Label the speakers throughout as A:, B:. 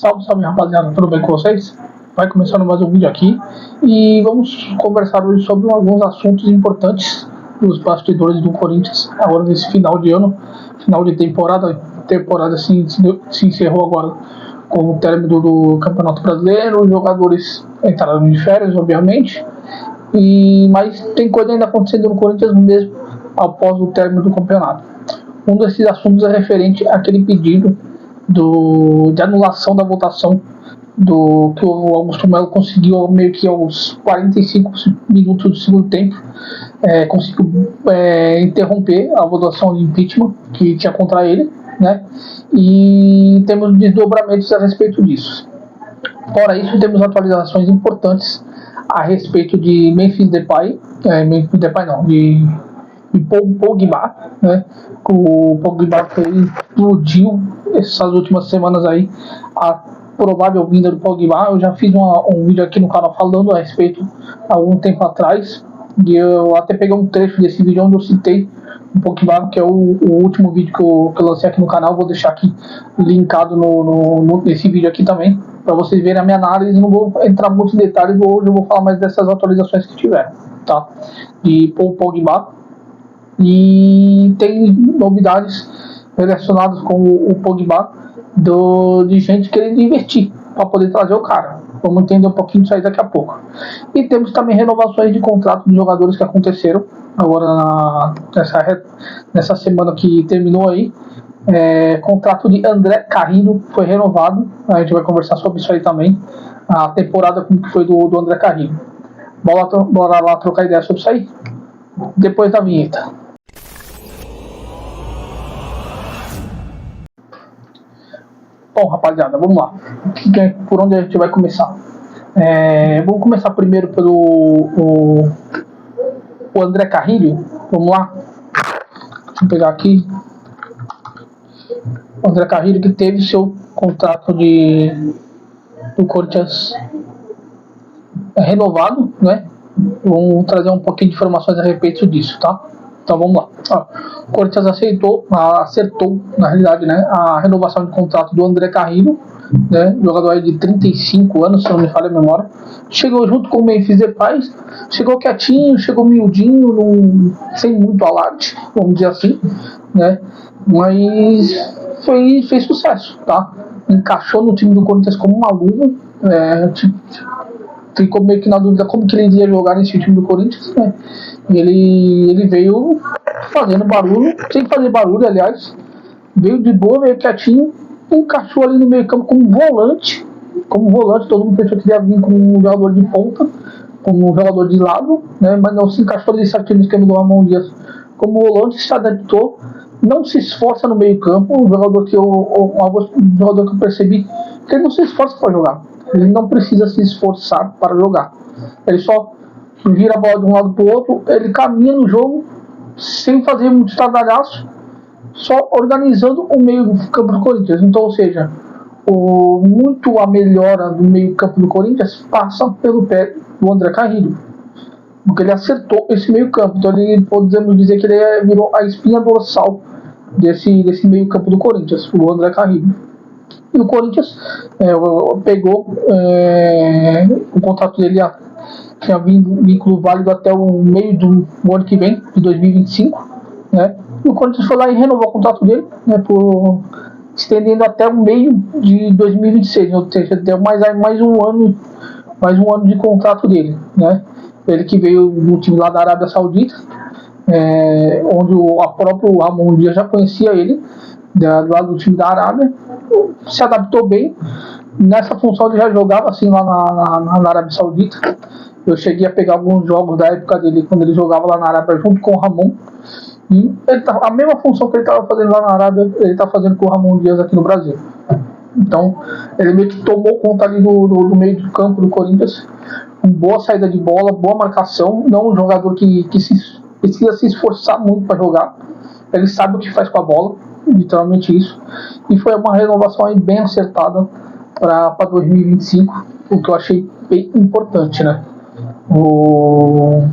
A: Salve, salve rapaziada, tudo bem com vocês? Vai começando mais um vídeo aqui e vamos conversar hoje sobre alguns assuntos importantes dos bastidores do Corinthians agora nesse final de ano, final de temporada. Temporada se encerrou agora com o término do Campeonato Brasileiro, os jogadores entraram de férias, obviamente, mas tem coisa ainda acontecendo no Corinthians mesmo após o término do campeonato. Um desses assuntos é referente àquele pedido de anulação da votação que o Augusto Melo conseguiu meio que aos 45 minutos do segundo tempo, conseguiu interromper a votação de impeachment que tinha contra ele, né? E temos desdobramentos a respeito disso. Fora isso, temos atualizações importantes a respeito de Memphis Depay, de Pogba, né? O Pogba explodiu essas últimas semanas aí, a provável vinda do Pogba. Eu já fiz um vídeo aqui no canal falando a respeito há algum tempo atrás, e eu até peguei um trecho desse vídeo onde eu citei o Pogba, que é o último vídeo que eu lancei aqui no canal. Vou deixar aqui linkado nesse vídeo aqui também, para vocês verem a minha análise. Não vou entrar muito em detalhes, hoje eu vou falar mais dessas atualizações que tiveram, tá? De Pogba. E tem novidades relacionadas com o Pogba de gente querendo investir para poder trazer o cara. Vamos entender um pouquinho disso aí daqui a pouco. E temos também renovações de contrato de jogadores que aconteceram agora nessa semana que terminou aí. Contrato de André Carrillo foi renovado. A gente vai conversar sobre isso aí também. A temporada como que foi do André Carrillo. Bora lá trocar ideia sobre isso aí depois da vinheta. Bom, rapaziada, vamos lá. Por onde a gente vai começar? Vamos começar primeiro pelo o André Carrillo. Vamos lá. Deixa eu pegar aqui. O André Carrillo, que teve seu contrato do Corinthians renovado, né? Vamos trazer um pouquinho de informações a respeito disso, tá? Então vamos lá. O Corinthians acertou, na realidade, né, a renovação de contrato do André Carrillo, né, jogador de 35 anos, se não me falha a memória. Chegou junto com o Memphis Depay, chegou quietinho, chegou miudinho, sem muito alarde, vamos dizer assim, né? Mas fez sucesso, tá? Encaixou no time do Corinthians como uma luva, ficou meio que na dúvida como que ele iria jogar nesse time do Corinthians, né? E ele veio fazendo barulho, sem fazer barulho, aliás, veio de boa, veio quietinho, encaixou ali no meio campo como volante, todo mundo pensou que ia vir como um jogador de ponta, como um jogador de lado, né? Mas não se encaixou ali certinho no esquema do Ramon Dias como volante, se adaptou, não se esforça no meio campo, um jogador que eu percebi que ele não se esforça para jogar. Ele não precisa se esforçar para jogar. Ele só vira a bola de um lado para o outro, ele caminha no jogo sem fazer muito estardalhaço, só organizando o meio do campo do Corinthians. Então, ou seja, muito a melhora do meio campo do Corinthians passa pelo pé do André Carrillo, porque ele acertou esse meio campo. Então, podemos dizer que ele virou a espinha dorsal desse meio campo do Corinthians, o André Carrillo. E o Corinthians pegou o contrato dele, tinha vínculo válido até o meio do ano que vem, de 2025, né? E o Corinthians foi lá e renovou o contrato dele, né, estendendo até o meio de 2026, ou seja, deu mais um ano de contrato dele, né? Ele que veio do time lá da Arábia Saudita, onde o próprio Ramon Dias já conhecia ele, do lado do time da Arábia, se adaptou bem. Nessa função ele já jogava assim lá na Arábia Saudita. Eu cheguei a pegar alguns jogos da época dele, quando ele jogava lá na Arábia junto com o Ramon. E a mesma função que ele estava fazendo lá na Arábia, ele está fazendo com o Ramon Dias aqui no Brasil. Então, ele meio que tomou conta ali do meio do campo do Corinthians, com boa saída de bola, boa marcação. Não um jogador que precisa se esforçar muito para jogar. Ele sabe o que faz com a bola, literalmente isso. E foi uma renovação aí bem acertada para 2025, o que eu achei bem importante, né? O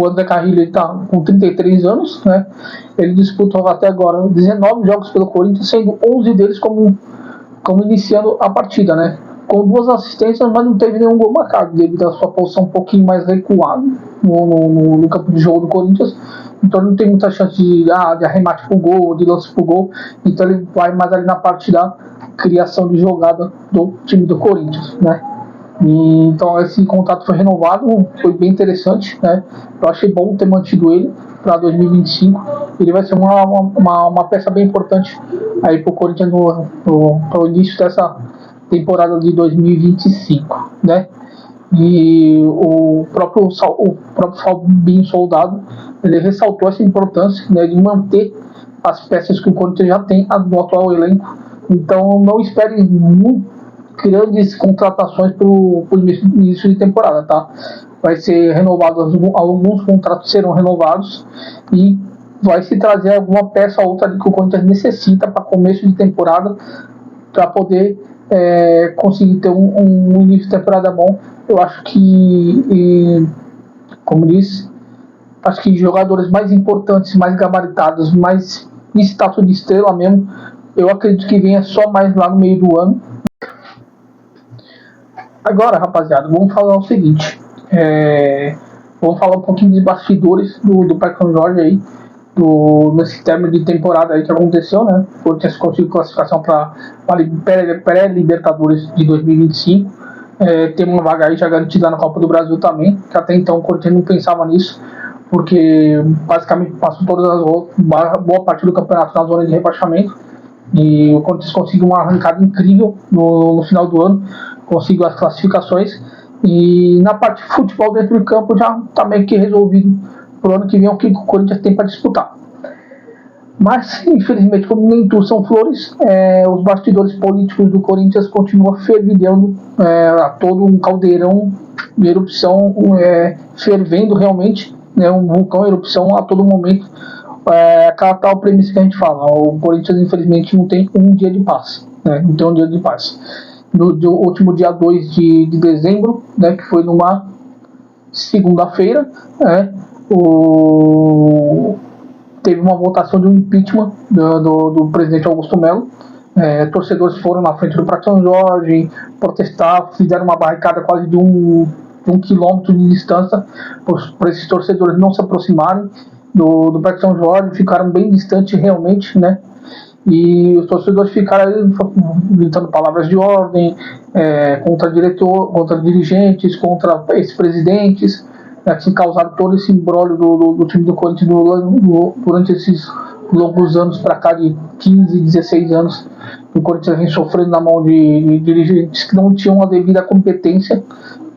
A: André Carrillo está com 33 anos, né? Ele disputou até agora 19 jogos pelo Corinthians, sendo 11 deles como como iniciando a partida, né? Com 2 assistências, mas não teve nenhum gol marcado, devido à sua posição um pouquinho mais recuada no campo de jogo do Corinthians. Então ele não tem muita chance de arremate pro gol, de lance pro gol. Então ele vai mais ali na parte da criação de jogada do time do Corinthians, né? E, então esse contrato foi renovado, foi bem interessante, né? Eu achei bom ter mantido ele para 2025. Ele vai ser uma peça bem importante aí pro Corinthians para o início dessa temporada de 2025, né? E o próprio Fabinho Soldado, ele ressaltou essa importância, né, de manter as peças que o Corinthians já tem no atual elenco. Então não espere muito grandes contratações para o início de temporada, tá? Vai ser renovado, alguns contratos serão renovados e vai se trazer alguma peça ou outra que o Corinthians necessita para começo de temporada para poder conseguir ter um início de temporada bom. Eu acho que, como disse, acho que jogadores mais importantes, mais gabaritados, mais em status de estrela mesmo, eu acredito que venha só mais lá no meio do ano. Agora, rapaziada, vamos falar o seguinte, vamos falar um pouquinho dos bastidores do Parque São Jorge aí, nesse término de temporada aí que aconteceu, né? O Corinthians conseguiu classificação para pré-Libertadores de 2025. Tem uma vaga aí já garantida na Copa do Brasil também, que até então o Corinthians não pensava nisso, porque basicamente passou boa parte do campeonato na zona de rebaixamento, e o Corinthians conseguiu uma arrancada incrível no final do ano, conseguiu as classificações, e na parte de futebol dentro do campo já está meio que resolvido pro ano que vem o que o Corinthians tem para disputar. Mas, infelizmente, como nem tudo são flores, os bastidores políticos do Corinthians continuam fervilhando, todo um caldeirão de erupção, fervendo realmente, né, um vulcão em erupção a todo momento. Aquela tal premissa que a gente fala, o Corinthians infelizmente não tem um dia de paz, né, não tem um dia de paz. No último dia 2 de dezembro, né, que foi numa segunda-feira, teve uma votação de um impeachment do presidente Augusto Melo. Torcedores foram na frente do Parque São Jorge protestar, fizeram uma barricada quase de um quilômetro de distância para esses torcedores não se aproximarem do Parque São Jorge, ficaram bem distantes realmente, né? E os torcedores ficaram ali gritando palavras de ordem contra dirigentes, contra ex-presidentes, que causaram todo esse imbróglio do time do Corinthians durante esses longos anos para cá, de 15, 16 anos, que o Corinthians vem sofrendo na mão de dirigentes que não tinham a devida competência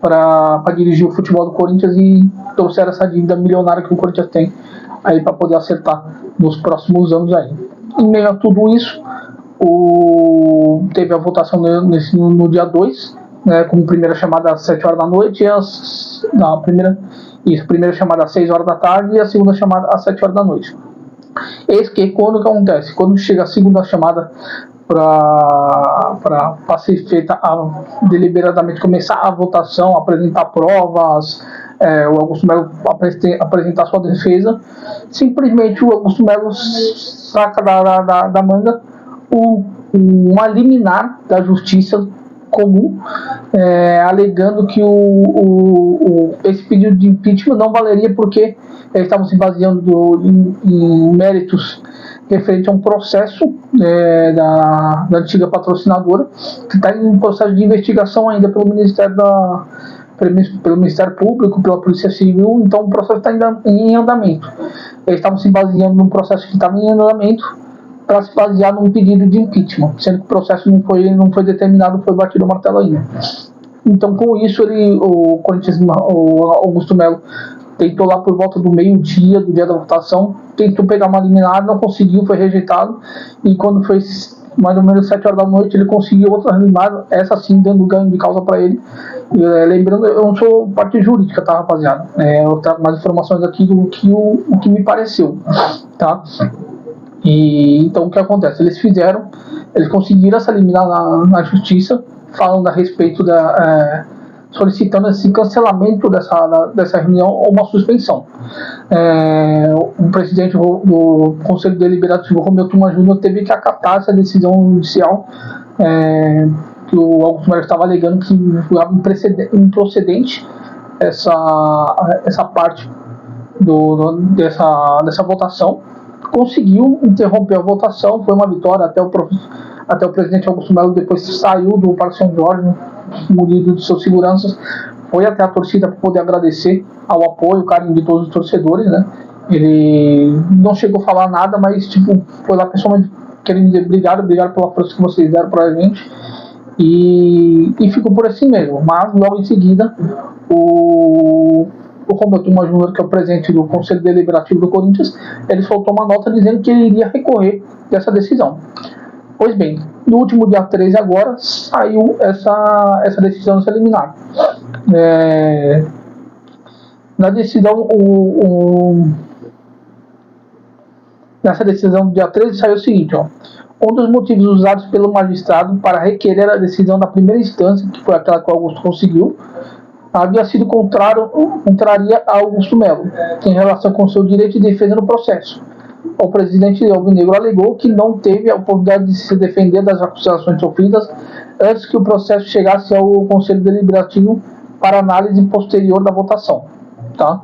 A: para dirigir o futebol do Corinthians, e trouxeram essa dívida milionária que o Corinthians tem aí para poder acertar nos próximos anos aí. Em meio a tudo isso, teve a votação no dia 2, né, com a primeira chamada às 7 horas da noite, a primeira chamada às 6 horas da tarde e a segunda chamada às 7 horas da noite. Eis que quando que acontece? Quando chega a segunda chamada para ser feita deliberadamente, começar a votação, apresentar provas, o Augusto Melo apresentar sua defesa, simplesmente o Augusto Melo saca da manga uma liminar da justiça comum, alegando que esse pedido de impeachment não valeria porque eles estavam se baseando em méritos referente a um processo da antiga patrocinadora, que está em um processo de investigação ainda pelo Ministério Público, pela Polícia Civil. Então o processo está em andamento. Eles estavam se baseando num processo que estava em andamento para se basear num pedido de impeachment, sendo que o processo não foi determinado, foi batido o martelo ainda. Então, com isso, o Augusto Melo tentou lá por volta do meio-dia, do dia da votação, tentou pegar uma liminar, não conseguiu, foi rejeitado, e quando foi mais ou menos 7 horas da noite, ele conseguiu outra liminar, essa sim dando ganho de causa para ele. Lembrando, eu não sou parte jurídica, tá, rapaziada? Eu trago mais informações aqui do que o que me pareceu, tá? E então o que acontece? Eles conseguiram essa liminar na justiça, falando a respeito solicitando esse cancelamento dessa reunião ou uma suspensão. O presidente do Conselho Deliberativo, Romeu Tuma Júnior, teve que acatar essa decisão judicial, que o Augusto Melo estava alegando que foi improcedente essa parte dessa votação. Conseguiu interromper a votação, foi uma vitória, até o presidente Augusto Melo depois saiu do Parque São Jorge, munido de seus seguranças, foi até a torcida para poder agradecer ao apoio, o carinho de todos os torcedores, né? Ele não chegou a falar nada, mas foi lá pessoalmente querendo dizer obrigado pela força que vocês deram pra gente, e ficou por assim mesmo. Mas logo em seguida o Romeu Tuma Júnior, que é o presidente do Conselho Deliberativo do Corinthians, ele soltou uma nota dizendo que ele iria recorrer dessa decisão. Pois bem, no último dia 13 agora, saiu essa decisão de ser eliminado. Na decisão, nessa decisão do dia 13 saiu o seguinte, um dos motivos usados pelo magistrado para requerer a decisão da primeira instância, que foi aquela que o Augusto conseguiu, havia sido contraria a Augusto Melo, em relação com seu direito de defesa no processo. O presidente alvinegro alegou que não teve a oportunidade de se defender das acusações sofridas antes que o processo chegasse ao Conselho Deliberativo para análise posterior da votação. Tá?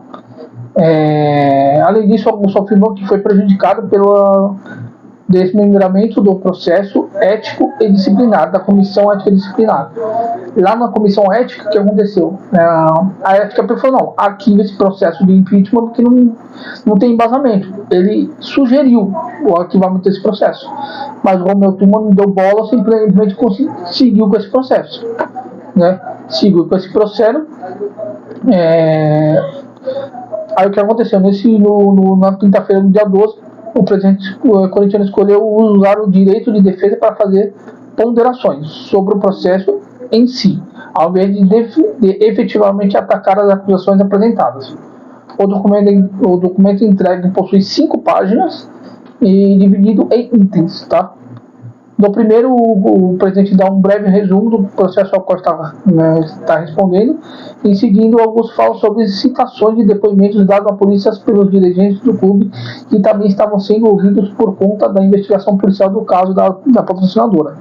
A: Além disso, Augusto afirmou que foi prejudicado pelo desmembramento do processo ético e disciplinar, da Comissão Ética e Disciplinar. Lá na Comissão Ética, o que aconteceu? A ética falou, não, arquiva esse processo de impeachment porque não tem embasamento. Ele sugeriu o arquivamento desse processo, mas o Romeu Tuma não deu bola, simplesmente seguiu com esse processo. Né? Seguiu com esse processo. Aí o que aconteceu? Na quinta-feira, no dia 12, o presidente corintiano escolheu usar o direito de defesa para fazer ponderações sobre o processo em si, ao invés de efetivamente atacar as acusações apresentadas. O documento entregue possui 5 páginas e dividido em itens. Tá? No primeiro, o presidente dá um breve resumo do processo ao qual está respondendo. Em seguida, Augusto fala sobre citações de depoimentos dados à polícia pelos dirigentes do clube que também estavam sendo ouvidos por conta da investigação policial do caso da patrocinadora.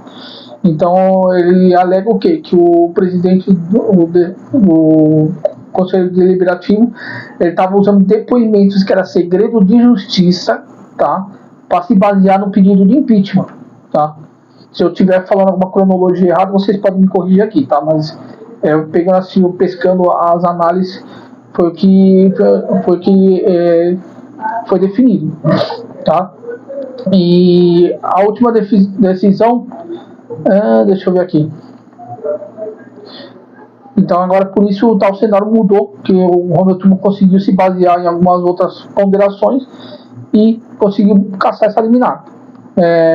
A: Então, ele alega o quê? Que o presidente do Conselho Deliberativo estava usando depoimentos que era segredo de justiça, tá? Para se basear no pedido de impeachment. Tá? Se eu estiver falando alguma cronologia errada, vocês podem me corrigir aqui, tá? Mas pegando assim, pescando as análises, foi definido, tá? E a última decisão, deixa eu ver aqui. Então agora por isso o tal cenário mudou, que o Romeu Tuma conseguiu se basear em algumas outras ponderações e conseguiu caçar essa liminar.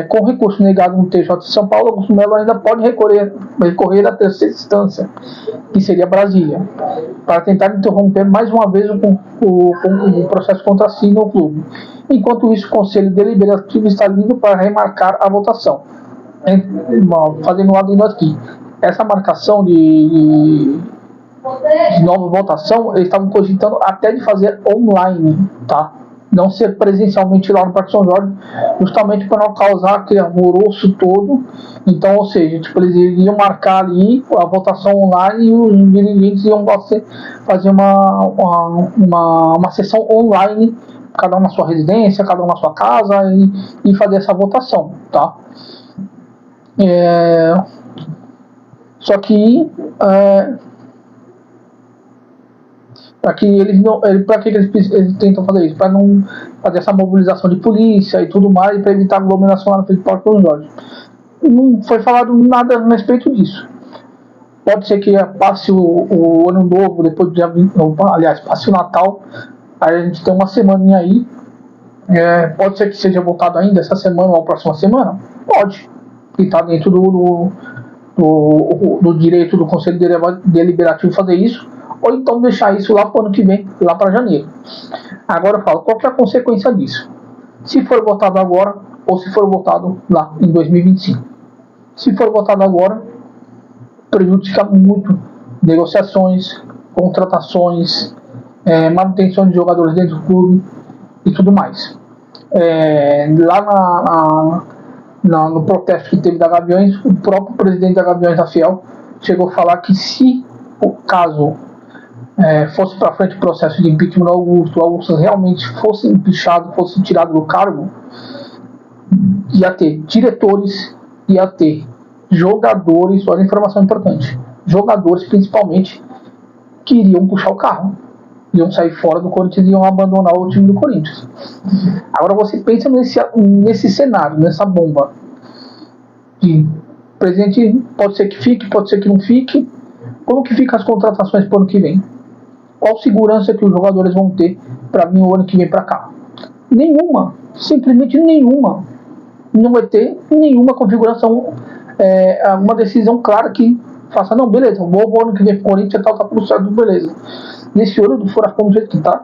A: Com recurso negado no TJ de São Paulo, Augusto Melo ainda pode recorrer à terceira instância, que seria Brasília, para tentar interromper mais uma vez o processo contra si no clube. Enquanto isso, o Conselho Deliberativo está livre para remarcar a votação. Fazendo um adendo aqui, essa marcação de nova votação, eles estavam cogitando até de fazer online, tá? Não ser presencialmente lá no Parque São Jorge, justamente para não causar aquele alvoroço todo. Então, ou seja, eles iriam marcar ali a votação online e os dirigentes iam fazer uma sessão online, cada um na sua residência, cada um na sua casa, e fazer essa votação, tá? Só que para que eles tentam fazer isso? Para não fazer essa mobilização de polícia e tudo mais, para evitar aglomeração lá no frente do Parque São Jorge. Não foi falado nada a respeito disso. Pode ser que passe o ano novo, depois de passe o Natal, aí a gente tem uma semaninha aí. Pode ser que seja voltado ainda essa semana ou a próxima semana? Pode. E está dentro do direito do Conselho Deliberativo fazer isso. Ou então deixar isso lá para o ano que vem, lá para janeiro. Agora eu falo, qual que é a consequência disso? Se for votado agora, ou se for votado lá em 2025. Se for votado agora, prejudica muito negociações, contratações, manutenção de jogadores dentro do clube e tudo mais. Lá no protesto que teve da Gaviões, o próprio presidente da Gaviões, Rafael, chegou a falar que se o caso fosse para frente o processo de impeachment do Augusto realmente fosse empichado, fosse tirado do cargo, ia ter diretores, ia ter jogadores, olha a informação importante, jogadores principalmente, que iriam puxar o carro, iam sair fora do Corinthians e iam abandonar o time do Corinthians. Agora você pensa nesse cenário, nessa bomba de presidente, pode ser que fique, pode ser que não fique. Como que ficam as contratações para o ano que vem? Qual segurança que os jogadores vão ter para vir o ano que vem para cá? Nenhuma, simplesmente nenhuma. Não vai ter nenhuma configuração, uma decisão clara que faça, não, beleza, vou o ano que vem para o Corinthians, tá tudo certo, beleza. Nesse olho do furacão do jeito que tá.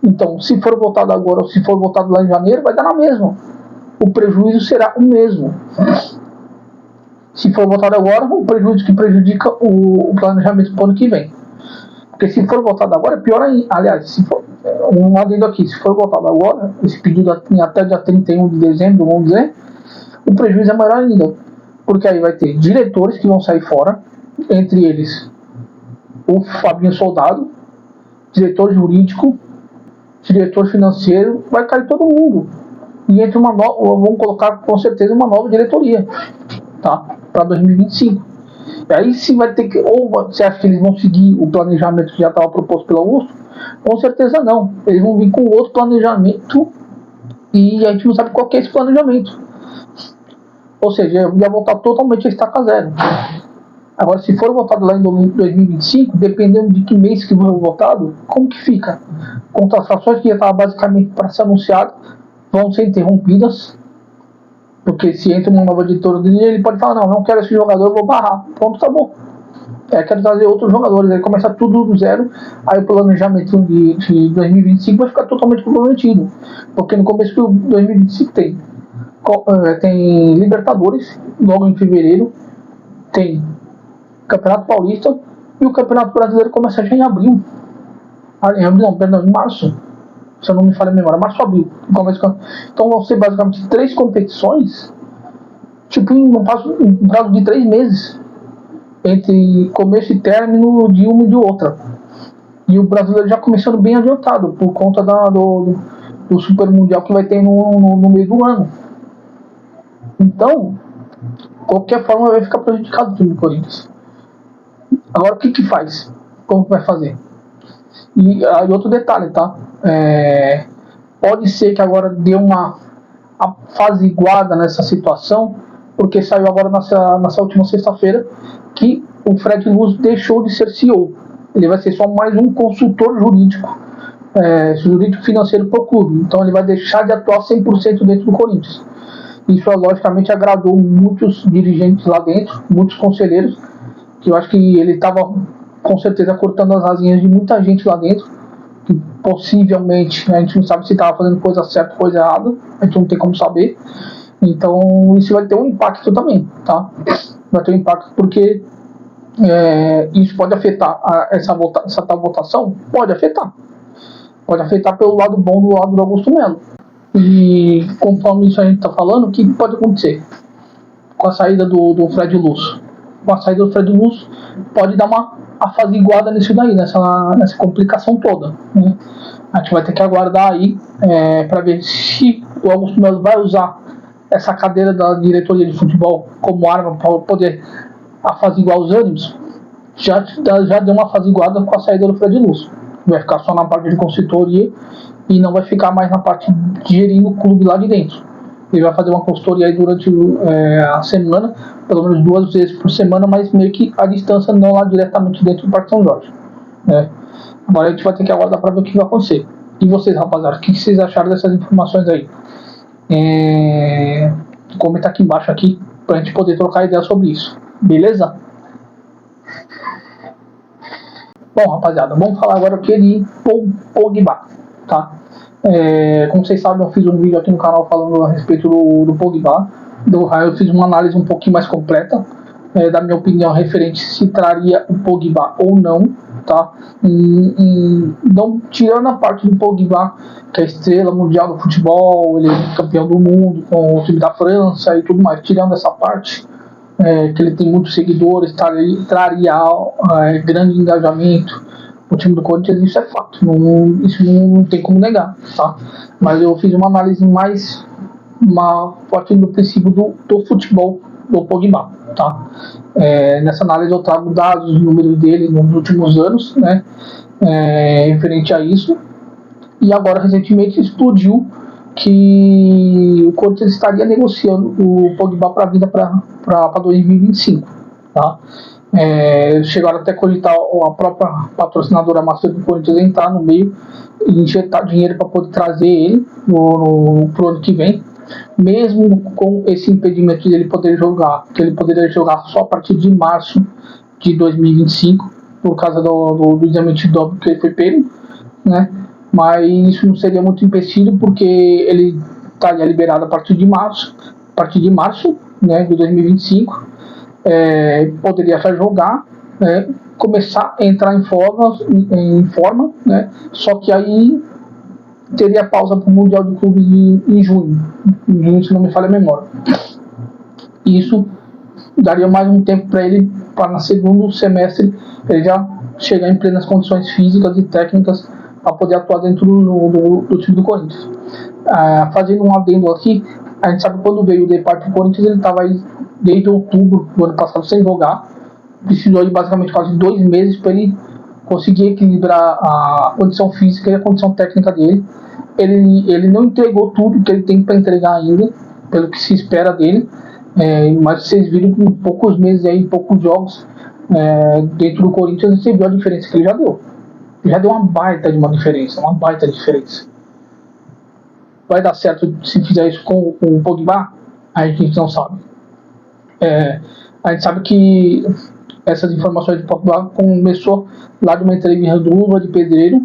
A: Então, se for votado agora ou se for votado lá em janeiro, vai dar na mesma. O prejuízo será o mesmo. Se for votado agora, o prejuízo que prejudica o planejamento para o ano que vem. Porque se for votado agora, é pior ainda. Aliás, se for, um adendo aqui, se for votado agora, esse pedido até dia 31 de dezembro, vamos dizer, o prejuízo é maior ainda. Porque aí vai ter diretores que vão sair fora, entre eles o Fabinho Soldado, diretor jurídico, diretor financeiro, vai cair todo mundo. E entre uma nova, vamos colocar com certeza uma nova diretoria, tá? Para 2025. E aí sim vai ter que, ou você acha que eles vão seguir o planejamento que já estava proposto pelo Augusto? Com certeza não. Eles vão vir com outro planejamento e a gente não sabe qual que é esse planejamento. Ou seja, ia voltar totalmente a estaca zero. Agora, se for votado lá em 2025, dependendo de que mês que for votado, como que fica? Contratações que já estavam basicamente para ser anunciadas vão ser interrompidas, porque se entra uma nova diretoria, ele pode falar, não quero esse jogador, vou barrar. Pronto, tá bom. Quero trazer outros jogadores, aí começa tudo do zero, aí o planejamento de 2025 vai ficar totalmente comprometido, porque no começo de 2025 tem Libertadores, logo em fevereiro, tem Campeonato Paulista e o Campeonato Brasileiro começa já em abril. Em março. Se eu não me falha a memória, março ou abril. Então vão ser basicamente 3 competições, tipo em um prazo de 3 meses, entre começo e término de uma e de outra. E o brasileiro já começando bem adiantado, por conta do Super Mundial que vai ter no meio do ano. Então, qualquer forma vai ficar prejudicado o time do Corinthians. Agora o que faz? Como que vai fazer? E aí outro detalhe, tá? Pode ser que agora dê uma apaziguada nessa situação, porque saiu agora nessa última sexta-feira que o Fred Luz deixou de ser CEO. Ele vai ser só mais um consultor jurídico financeiro para o clube. Então ele vai deixar de atuar 100% dentro do Corinthians. Isso logicamente agradou muitos dirigentes lá dentro, muitos conselheiros, que eu acho que ele estava com certeza cortando as asinhas de muita gente lá dentro, que possivelmente a gente não sabe se estava fazendo coisa certa ou coisa errada, a gente não tem como saber. Então isso vai ter um impacto também, tá? Vai ter um impacto porque isso pode afetar essa tal votação? Pode afetar pelo lado bom do lado do Augusto Melo. E conforme isso a gente está falando, o que pode acontecer com a saída do Fred Luz? Com a saída do Fred Luz pode dar uma afaziguada nisso daí, nessa complicação toda, né? A gente vai ter que aguardar aí para ver se o Augusto Melo vai usar essa cadeira da diretoria de futebol como arma para poder afaziguar os ânimos. Já deu uma afaziguada com a saída do Fred Luz. Vai ficar só na parte de consultoria e não vai ficar mais na parte de gerindo o clube lá de dentro. Ele vai fazer uma consultoria aí durante a semana, pelo menos 2 vezes por semana, mas meio que à distância, não lá diretamente dentro do Parque São Jorge. Agora a gente vai ter que aguardar para ver o que vai acontecer. E vocês, rapaziada, o que vocês acharam dessas informações aí? Comenta aqui embaixo para a gente poder trocar ideia sobre isso. Beleza? Bom, rapaziada, vamos falar agora aqui de Pogba, tá? Como vocês sabem, eu fiz um vídeo aqui no canal falando a respeito do Pogba. Eu fiz uma análise um pouquinho mais completa, da minha opinião referente se traria o Pogba ou não. tá? Não tirando a parte do Pogba, que é a estrela mundial do futebol, ele é campeão do mundo com o time da França e tudo mais, tirando essa parte, que ele tem muitos seguidores, traria grande engajamento. O time do Corinthians, isso é fato, isso não tem como negar, tá? Mas eu fiz uma análise mais partindo do princípio do futebol do Pogba, tá? Nessa análise eu trago dados, números dele nos últimos anos, né? Referente a isso. E agora recentemente explodiu que o Corinthians estaria negociando o Pogba para a vinda para 2025, tá? Chegaram até a cogitar a própria patrocinadora master do Corinthians entrar no meio e injetar dinheiro para poder trazer ele pro ano que vem, mesmo com esse impedimento de ele poder jogar, que ele poderia jogar só a partir de março de 2025, por causa do exame de dobro que ele foi pego, né? Mas isso não seria muito empecilho, porque ele estaria liberado a partir de março, né, de 2025, poderia já jogar, né, começar a entrar em forma, né, só que aí teria pausa para o Mundial de Clubes em junho, se não me falha a memória. Isso daria mais um tempo para ele, para no segundo semestre ele já chegar em plenas condições físicas e técnicas para poder atuar dentro do time do Corinthians. Fazendo um adendo aqui, a gente sabe que quando veio o Depay para o Corinthians, ele estava aí desde outubro do ano passado sem jogar, precisou de basicamente quase 2 meses para ele conseguir equilibrar a condição física e a condição técnica dele. Ele não entregou tudo que ele tem para entregar ainda, pelo que se espera dele, mas vocês viram que em poucos meses, aí, em poucos jogos dentro do Corinthians, você viu a diferença que ele já deu. Já deu uma baita diferença. Vai dar certo se fizer isso com o Pogba? A gente não sabe. A gente sabe que essas informações de Pogba começou lá de uma entrevista do Luva de Pedreiro,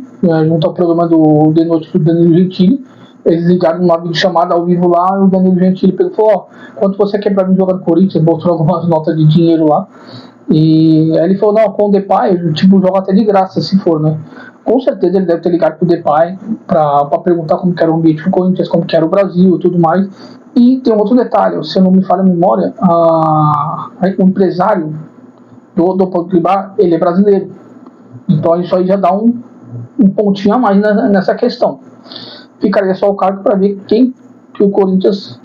A: junto ao programa do The Noite do Danilo Gentili. Eles ligaram numa videochamada ao vivo lá, e o Danilo Gentili falou: quanto você quer pra mim jogar no Corinthians? Mostrou algumas notas de dinheiro lá. E aí ele falou: não, com o Depay, tipo, joga até de graça se for, né? Com certeza ele deve ter ligado pro Depay pra perguntar como que era o ambiente do Corinthians, como que era o Brasil e tudo mais. E tem um outro detalhe, se eu não me falha a memória, o empresário do Pogba, ele é brasileiro. Então isso aí já dá um pontinho a mais nessa questão. Ficaria só o cargo para ver quem que o Corinthians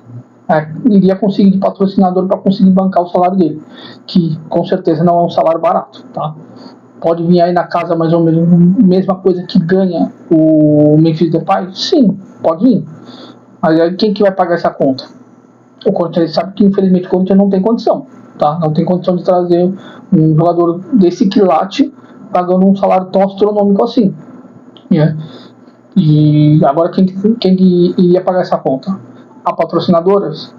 A: iria conseguir de patrocinador para conseguir bancar o salário dele, que com certeza não é um salário barato, tá? Pode vir aí na casa mais ou menos a mesma coisa que ganha o Memphis Depay? Sim, pode vir. Mas aí quem que vai pagar essa conta? O Corinthians sabe que infelizmente o Corinthians não tem condição, tá? Não tem condição de trazer um jogador desse quilate pagando um salário tão astronômico assim, né? E agora quem iria pagar essa conta? A patrocinadoras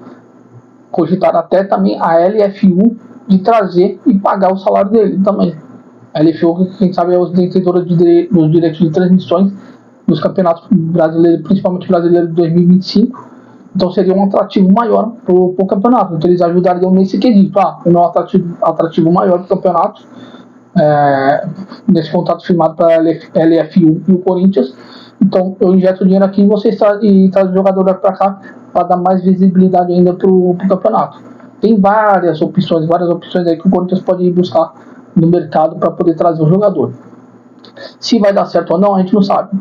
A: cogitaram até também a LFU de trazer e pagar o salário dele também. A LFU, quem sabe, é os detentores dos direitos de transmissões dos campeonatos brasileiros, principalmente brasileiro de 2025. Então seria um atrativo maior para o campeonato. Então eles ajudariam nesse quesito. Um atrativo maior para o campeonato, nesse contrato firmado para a LFU e o Corinthians. Então eu injeto dinheiro aqui e vocês trazem o jogador para cá para dar mais visibilidade ainda para o campeonato. Tem várias opções aí que o Corinthians pode ir buscar no mercado para poder trazer o jogador. Se vai dar certo ou não, a gente não sabe.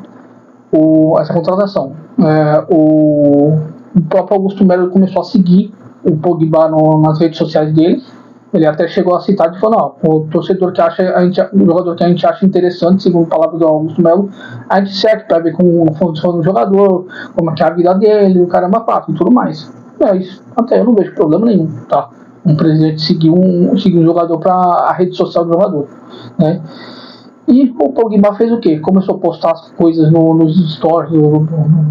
A: Essa contratação. O próprio Augusto Melo começou a seguir o Pogba nas redes sociais dele. Ele até chegou a citar e falou: não, o torcedor que acha, o jogador que a gente acha interessante, segundo a palavra do Augusto Melo, a gente segue para ver como funciona o jogador, como é que é a vida dele, o caramba 4 e tudo mais. Isso, até eu não vejo problema nenhum, tá? Um presidente seguir um jogador para a rede social do jogador, né? E o Pogba fez o quê? Começou a postar as coisas nos stories,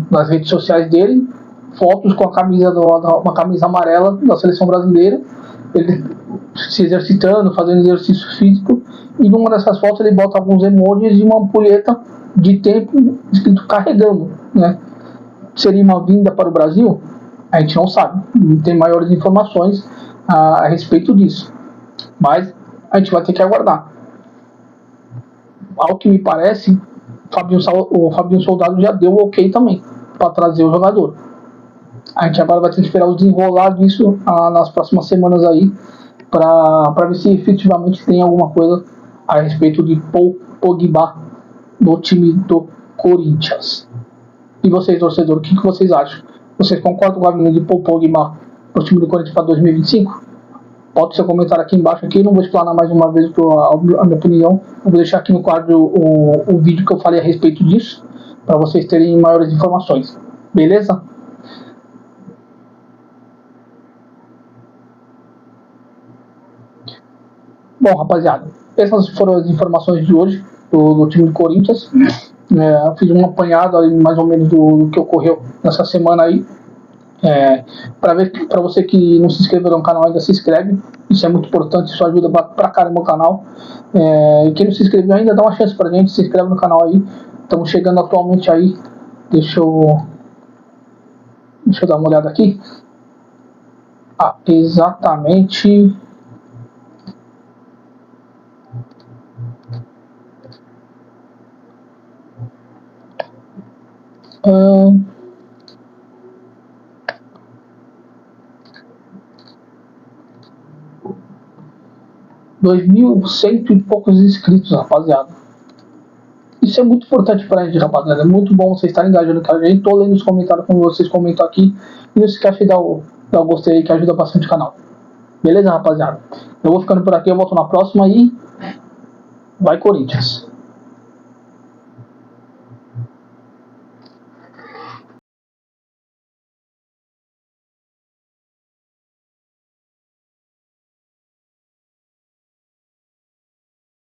A: nas redes sociais dele, fotos com uma camisa amarela da seleção brasileira, ele se exercitando, fazendo exercício físico, e numa dessas fotos ele bota alguns emojis de uma ampulheta de tempo escrito carregando, né? Seria uma vinda para o Brasil? A gente não sabe, não tem maiores informações a respeito disso, mas a gente vai ter que aguardar. ao que me parece, o Fabinho Soldado já deu o ok também para trazer o jogador. A gente agora vai ter que esperar o desenrolar disso nas próximas semanas aí, para ver se efetivamente tem alguma coisa a respeito de Paul Pogba no time do Corinthians. E vocês, torcedores, o que vocês acham? Vocês concordam com a vinda de Paul Pogba no time do Corinthians para 2025? Pode seu comentário aqui embaixo. Aqui não vou explanar mais uma vez a minha opinião. Eu vou deixar aqui no quadro o vídeo que eu falei a respeito disso, para vocês terem maiores informações. Beleza? Bom, rapaziada, essas foram as informações de hoje do time do Corinthians. Fiz uma apanhada ali, mais ou menos do que ocorreu nessa semana aí. Para você que não se inscreveu no canal ainda, se inscreve. Isso é muito importante, isso ajuda pra caramba o canal. E quem não se inscreveu ainda, dá uma chance pra gente, se inscreve no canal aí. Estamos chegando atualmente aí. Deixa eu dar uma olhada aqui. Exatamente. Uh, 2.100 e poucos inscritos, rapaziada. Isso é muito importante pra gente, rapaziada. É muito bom vocês estarem engajando com a gente. Tô lendo os comentários como vocês comentam aqui. E não se esquece de dar o gostei aí, que ajuda bastante o canal. Beleza, rapaziada? Eu vou ficando por aqui, eu volto na próxima e vai Corinthians!